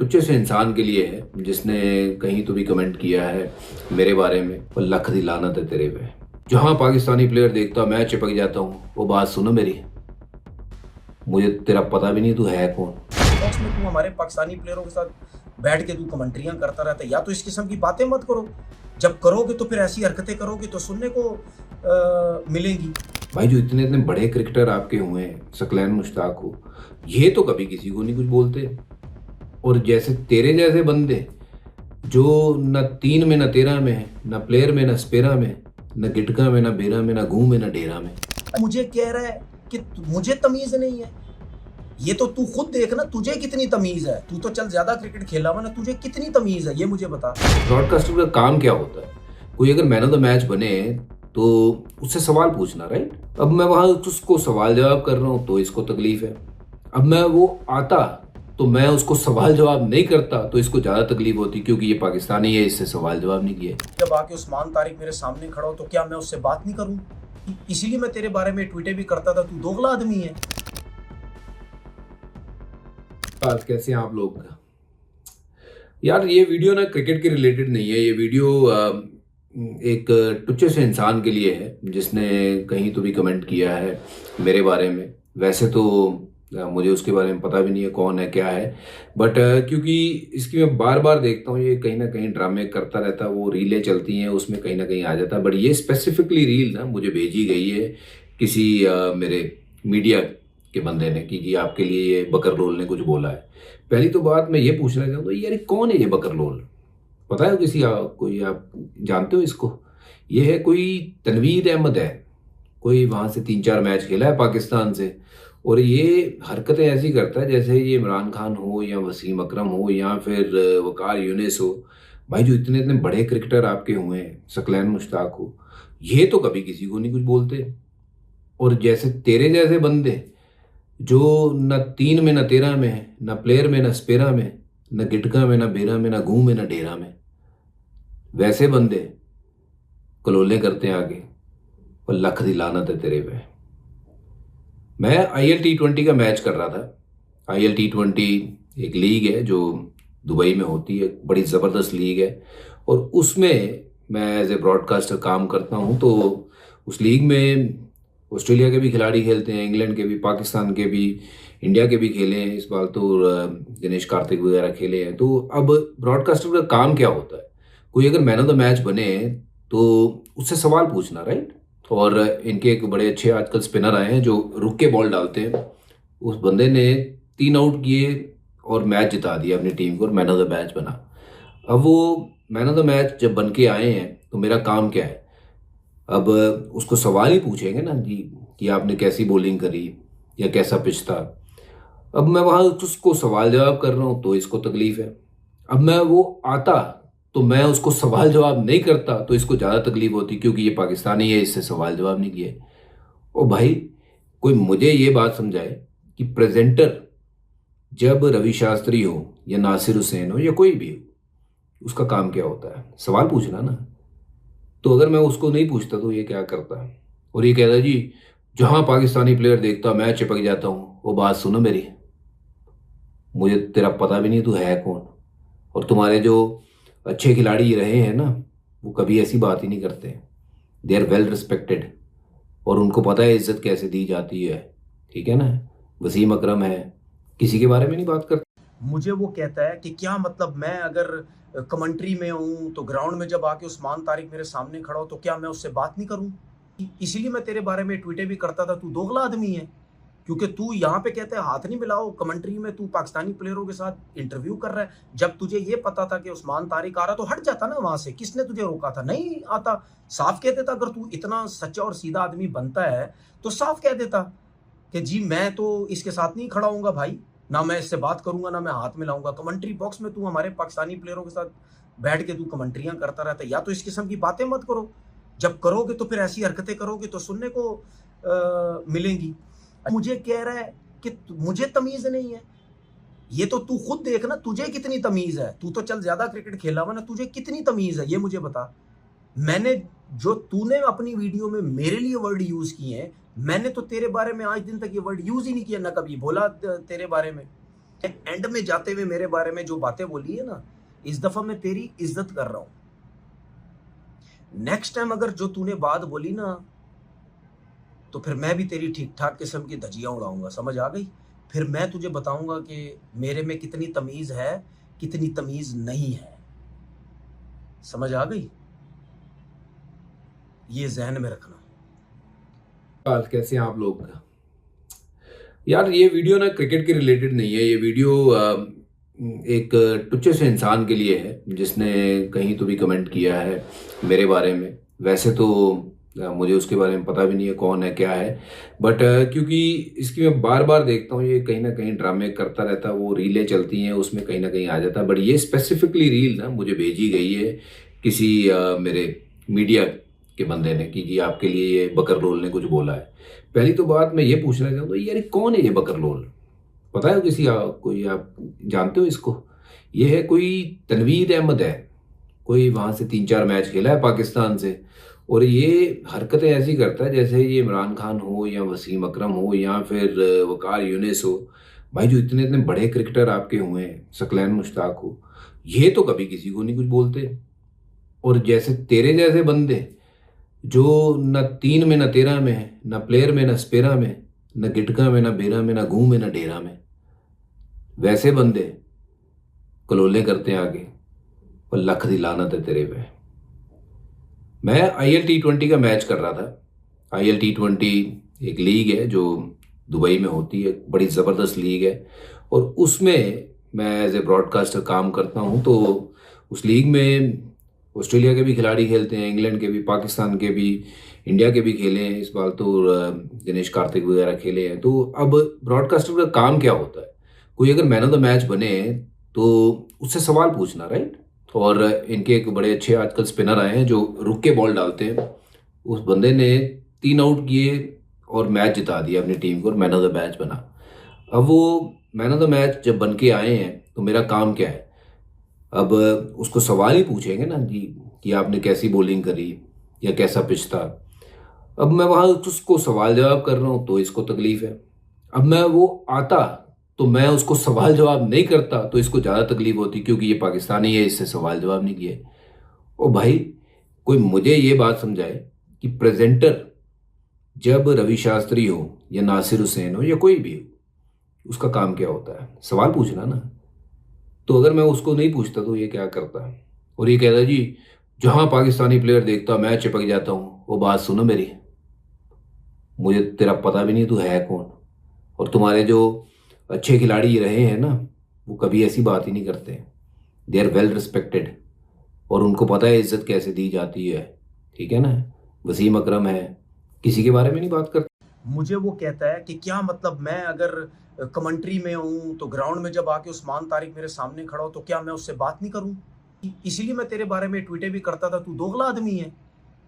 टुच्चे से इंसान के लिए है जिसने कहीं तो भी कमेंट किया है मेरे बारे में, और लख दी लानत है तेरे पे। जहां पाकिस्तानी प्लेयर देखता मैं चिपक जाता हूँ। वो बात सुनो मेरी, मुझे तेरा पता भी नहीं तू है कौन। बॉक्स में तू हमारे पाकिस्तानी प्लेयरों के साथ बैठ के तू कमेंट्रियां करता रहता है। या तो इस किस्म की बातें मत करो, जब करोगे तो फिर ऐसी हरकतें करोगे तो सुनने को मिलेंगी। भाई जो इतने इतने बड़े क्रिकेटर आपके हुए हैं, सकलैन मुश्ताक हो, ये तो कभी किसी को नहीं कुछ बोलते। और जैसे तेरे जैसे बंदे जो न 3 में न 13 में, न प्लेयर में न स्पेरा में, न गिटका में न बेरा में, न घू में न डेरा में। मुझे कह रहा है कि मुझे तमीज नहीं है। ये तो तू खुद देख ना, तुझे कितनी तमीज है। तू तो चल ज्यादा क्रिकेट खेला हुआ ना, तुझे कितनी तमीज है ये मुझे बता। ब्रॉडकास्टर का काम क्या होता है? कोई अगर मैन ऑफ द मैच बने तो उससे सवाल पूछना, राइट? अब मैं वहां उसको सवाल जवाब कर रहा हूं तो इसको तकलीफ है। अब मैं वो आता तो मैं उसको सवाल जवाब नहीं करता तो इसको ज्यादा तकलीफ होती, क्योंकि ये पाकिस्तानी है, इससे सवाल जवाब नहीं किए। जब आके उस्मान तारिक मेरे सामने खड़ा हो तो क्या मैं उससे बात नहीं करूं? इसीलिए मैं तेरे बारे में ट्वीटें भी करता था, तू दोगला आदमी है। आज कैसे हैं आप लोग? यार ये वीडियो ना क्रिकेट के रिलेटेड नहीं है। ये वीडियो एक टुच्चे से इंसान के लिए है जिसने कहीं तो भी कमेंट किया है मेरे बारे में। वैसे तो मुझे उसके बारे में पता भी नहीं है कौन है क्या है, बट क्योंकि इसकी मैं बार बार देखता हूँ ये कहीं ना कहीं ड्रामे करता रहता है, वो रीलें चलती हैं उसमें कहीं ना कहीं आ जाता है। बट ये स्पेसिफिकली रील ना मुझे भेजी गई है किसी मेरे मीडिया के बंदे ने कि आपके लिए ये बकर लोल ने कुछ बोला है। पहली तो बात मैं ये पूछना चाहूँगा, यार कौन है ये बकर लोल? पता है किसी कोई आप जानते हो इसको? ये है कोई तनवीर अहमद है, कोई वहाँ से 3-4 मैच खेला है पाकिस्तान से, और ये हरकतें ऐसी करता है जैसे ये इमरान खान हो या वसीम अकरम हो या फिर वकार यूनिस हो। भाई जो इतने इतने बड़े क्रिकेटर आपके हुए हैं, सकलैन मुश्ताक हो, ये तो कभी किसी को नहीं कुछ बोलते। और जैसे तेरे जैसे बंदे जो न 3 में न 13 में, न प्लेयर में न स्पेरा में, न गिटका में न बेरा में, न घू में न डेरा में, वैसे बंदे कलोले करते हैं आगे, और लख दी लानत है तेरे पे। मैं IL T20 का मैच कर रहा था। IL T20 एक लीग है जो दुबई में होती है, बड़ी ज़बरदस्त लीग है, और उसमें मैं एज ए ब्रॉडकास्टर काम करता हूँ। तो उस लीग में ऑस्ट्रेलिया के भी खिलाड़ी खेलते हैं, इंग्लैंड के भी, पाकिस्तान के भी, इंडिया के भी खेले हैं। इस बार तो दिनेश कार्तिक वगैरह खेले हैं। तो अब ब्रॉडकास्टर का काम क्या होता है? कोई अगर मैन ऑफ द मैच बने तो उससे सवाल पूछना, राइट? और इनके एक बड़े अच्छे आजकल स्पिनर आए हैं जो रुक के बॉल डालते हैं। उस बंदे ने 3 आउट किए और मैच जिता दिया अपनी टीम को, और मैन ऑफ द मैच बना। अब वो मैन ऑफ द मैच जब बन के आए हैं तो मेरा काम क्या है? अब उसको सवाल ही पूछेंगे ना जी कि आपने कैसी बॉलिंग करी या कैसा पिच था। अब मैं वहाँ उसको सवाल जवाब कर रहा हूँ तो इसको तकलीफ है। अब मैं वो आता तो मैं उसको सवाल जवाब नहीं करता तो इसको ज़्यादा तकलीफ होती, क्योंकि ये पाकिस्तानी है, इससे सवाल जवाब नहीं किए। ओ भाई, कोई मुझे ये बात समझाए कि प्रेजेंटर जब रवि शास्त्री हो या नासिर हुसैन हो या कोई भी हो, उसका काम क्या होता है? सवाल पूछना ना। तो अगर मैं उसको नहीं पूछता तो ये क्या करता है? और ये कहता जी जहां पाकिस्तानी प्लेयर देखता मैं चिपक जाता हूँ। वो बात सुनो मेरी, मुझे तेरा पता भी नहीं तू है कौन। और तुम्हारे जो अच्छे खिलाड़ी रहे हैं ना, वो कभी ऐसी बात ही नहीं करते। दे आर वेल रिस्पेक्टेड, और उनको पता है इज्जत कैसे दी जाती है, ठीक है ना? वसीम अकरम है, किसी के बारे में नहीं बात करते। मुझे वो कहता है कि क्या मतलब मैं अगर कमेंट्री में हूं तो ग्राउंड में जब आके उस्मान तारिक मेरे सामने खड़ा हो तो क्या मैं उससे बात नहीं करूं? इसीलिए मैं तेरे बारे में ट्वीटें भी करता था, तू दोगला आदमी है। क्योंकि तू यहाँ पे कहते हैं हाथ नहीं मिलाओ, कमेंट्री में तू पाकिस्तानी प्लेयरों के साथ इंटरव्यू कर रहा है। जब तुझे ये पता था कि उस्मान तारिक आ रहा तो हट जाता ना वहां से। किसने तुझे रोका था? नहीं आता, साफ कह देता। अगर तू इतना सच्चा और सीधा आदमी बनता है तो साफ कह देता कि जी मैं तो इसके साथ नहीं खड़ा हूंगा भाई, ना मैं इससे बात करूंगा, ना मैं हाथ मिलाऊंगा। कमेंट्री बॉक्स में तू हमारे पाकिस्तानी प्लेयरों के साथ बैठ के तू कमेंट्रियां करता रहता है। या तो इस किस्म की बातें मत करो, जब करोगे तो फिर ऐसी हरकतें करोगे तो सुनने को मिलेंगी। मुझे कह रहा है कि मुझे तमीज नहीं है। ये तो तू खुद देख ना, तुझे कितनी तमीज है। तू तो चल ज्यादा क्रिकेट खेला हुआ ना, तुझे कितनी तमीज है ये मुझे बता। मैंने जो तूने अपनी वीडियो में मेरे लिए वर्ड यूज किए हैं, मैंने तो तेरे बारे में आज दिन तक ये वर्ड यूज ही नहीं किया, ना कभी बोला तेरे बारे में। एंड में जाते हुए मेरे बारे में जो बातें बोली है ना, इस दफा मैं तेरी इज्जत कर रहा हूं। नेक्स्ट टाइम अगर जो तूने बात बोली ना, तो फिर मैं भी तेरी ठीक ठाक किस्म की धजियां उड़ाऊंगा, समझ आ गई? फिर मैं तुझे बताऊंगा कि मेरे में कितनी तमीज है, कितनी तमीज नहीं है। समझ आ गई? ये जहन में रखना। बात कैसे हैं आप लोग? यार ये वीडियो ना क्रिकेट के रिलेटेड नहीं है। ये वीडियो एक टुच्चे से इंसान के लिए है जिसने कहीं तो भी कमेंट किया है मेरे बारे में। वैसे तो मुझे उसके बारे में पता भी नहीं है कौन है क्या है, बट क्योंकि इसकी मैं बार बार देखता हूँ, ये कहीं ना कहीं ड्रामे करता रहता है, वो रीलें चलती हैं उसमें कहीं ना कहीं आ जाता है। बट ये स्पेसिफिकली रील ना मुझे भेजी गई है किसी मेरे मीडिया के बंदे ने कि जी आपके लिए ये बकरलोल ने कुछ बोला है। पहली तो बात मैं ये पूछना चाहूँगा, यार कौन है ये बकरलोल? पता है किसी कोई आप जानते हो इसको? ये है कोई तनवीर अहमद है, कोई वहाँ से 3-4 मैच खेला है पाकिस्तान से, और ये हरकतें ऐसी करता है जैसे ये इमरान खान हो या वसीम अकरम हो या फिर वकार यूनिस हो। भाई जो इतने इतने बड़े क्रिकेटर आपके हुए हैं, सकलैन मुश्ताक हो, ये तो कभी किसी को नहीं कुछ बोलते। और जैसे तेरे जैसे बंदे जो न 3 में न 13 में है, न प्लेयर में न स्पेरा में, न गिटका में न बेरा में न घू में न डेरा में, वैसे बंदे कलोले करते हैं आगे, और लख दी लानत है तेरे पे। मैं IL T20 का मैच कर रहा था। IL T20 एक लीग है जो दुबई में होती है, बड़ी ज़बरदस्त लीग है, और उसमें मैं एज ए ब्रॉडकास्टर काम करता हूँ। तो उस लीग में ऑस्ट्रेलिया के भी खिलाड़ी खेलते हैं, इंग्लैंड के भी, पाकिस्तान के भी, इंडिया के भी खेले हैं इस बार तो, दिनेश कार्तिक वगैरह खेले हैं। तो अब ब्रॉडकास्टर का काम क्या होता है? कोई अगर मैन ऑफ द मैच बने तो उससे सवाल पूछना, राइट? और इनके एक बड़े अच्छे आजकल स्पिनर आए हैं जो रुक के बॉल डालते हैं। उस बंदे ने 3 आउट किए और मैच जिता दिया अपनी टीम को, और मैन ऑफ द मैच बना। अब वो मैन ऑफ द मैच जब बन के आए हैं तो मेरा काम क्या है? अब उसको सवाल ही पूछेंगे ना जी कि आपने कैसी बॉलिंग करी या कैसा पिच था। अब मैं वहाँ उसको सवाल जवाब कर रहा हूँ तो इसको तकलीफ है। अब मैं वो आता तो मैं उसको सवाल जवाब नहीं करता तो इसको ज़्यादा तकलीफ होती, क्योंकि ये पाकिस्तानी है, इससे सवाल जवाब नहीं किए। ओ भाई, कोई मुझे ये बात समझाए कि प्रेजेंटर जब रवि शास्त्री हो या नासिर हुसैन हो या कोई भी हो, उसका काम क्या होता है? सवाल पूछना ना। तो अगर मैं उसको नहीं पूछता तो ये क्या करता है? और ये कहता जी जहाँ पाकिस्तानी प्लेयर देखता मैं चिपक जाता हूँ। वो बात सुनो मेरी, मुझे तेरा पता भी नहीं तू है कौन। और तुम्हारे जो अच्छे खिलाड़ी रहे हैं ना, वो कभी ऐसी बात ही नहीं करते। दे आर वेल रिस्पेक्टेड, और उनको पता है इज्जत कैसे दी जाती है, ठीक है ना? वसीम अकरम है, किसी के बारे में नहीं बात करते। मुझे वो कहता है कि क्या मतलब मैं अगर कमेंट्री में हूं तो ग्राउंड में जब आके उस्मान तारिक मेरे सामने खड़ा हो तो क्या मैं उससे बात नहीं करूं? इसीलिए मैं तेरे बारे में ट्वीटें भी करता था, तू दोगला आदमी है।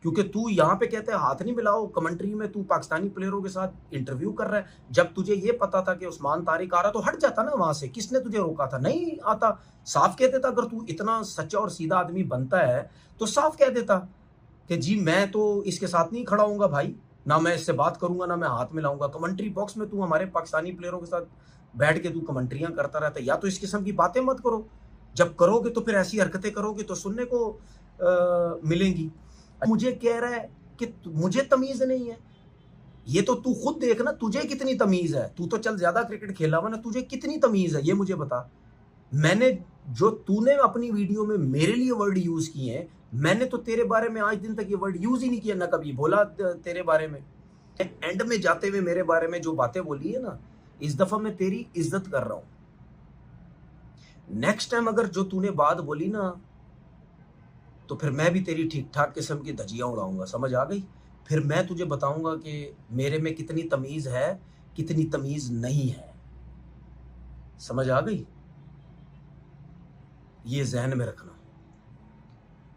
क्योंकि तू यहाँ पे कहते हैं हाथ नहीं मिलाओ, कमेंट्री में तू पाकिस्तानी प्लेयरों के साथ इंटरव्यू कर रहा है। जब तुझे ये पता था कि उस्मान तारिक आ रहा तो हट जाता ना वहां से। किसने तुझे रोका था? नहीं आता, साफ कह देता। अगर तू इतना सच्चा और सीधा आदमी बनता है तो साफ कह देता कि जी मैं तो इसके साथ नहीं खड़ा हूंगा भाई, ना मैं इससे बात करूंगा, ना मैं हाथ मिलाऊंगा। कमेंट्री बॉक्स में तू हमारे पाकिस्तानी प्लेयरों के साथ बैठ के तू कमेंट्रियां करता रहता है। या तो इस किस्म की बातें मत करो, जब करोगे तो फिर ऐसी हरकतें करोगे तो सुनने को मिलेंगी। मुझे कह रहा है कि मुझे तमीज नहीं है। ये तो तू खुद देख ना, तुझे कितनी तमीज है। तू तो चल ज्यादा क्रिकेट खेला हुआ ना, तुझे कितनी तमीज है ये मुझे बता। मैंने जो तूने अपनी वीडियो में मेरे लिए वर्ड यूज किए हैं, मैंने तो तेरे बारे में आज दिन तक ये वर्ड यूज ही नहीं किया, ना कभी बोला तेरे बारे में। एंड में जाते हुए मेरे बारे में जो बातें बोली है ना, इस दफा मैं तेरी इज्जत कर रहा हूं। नेक्स्ट टाइम अगर जो तूने बात बोली ना, तो फिर मैं भी तेरी ठीक ठाक किस्म की धजियां उड़ाऊंगा, समझ आ गई? फिर मैं तुझे बताऊंगा कि मेरे में कितनी तमीज है, कितनी तमीज नहीं है। समझ आ गई? ये जहन में रखना।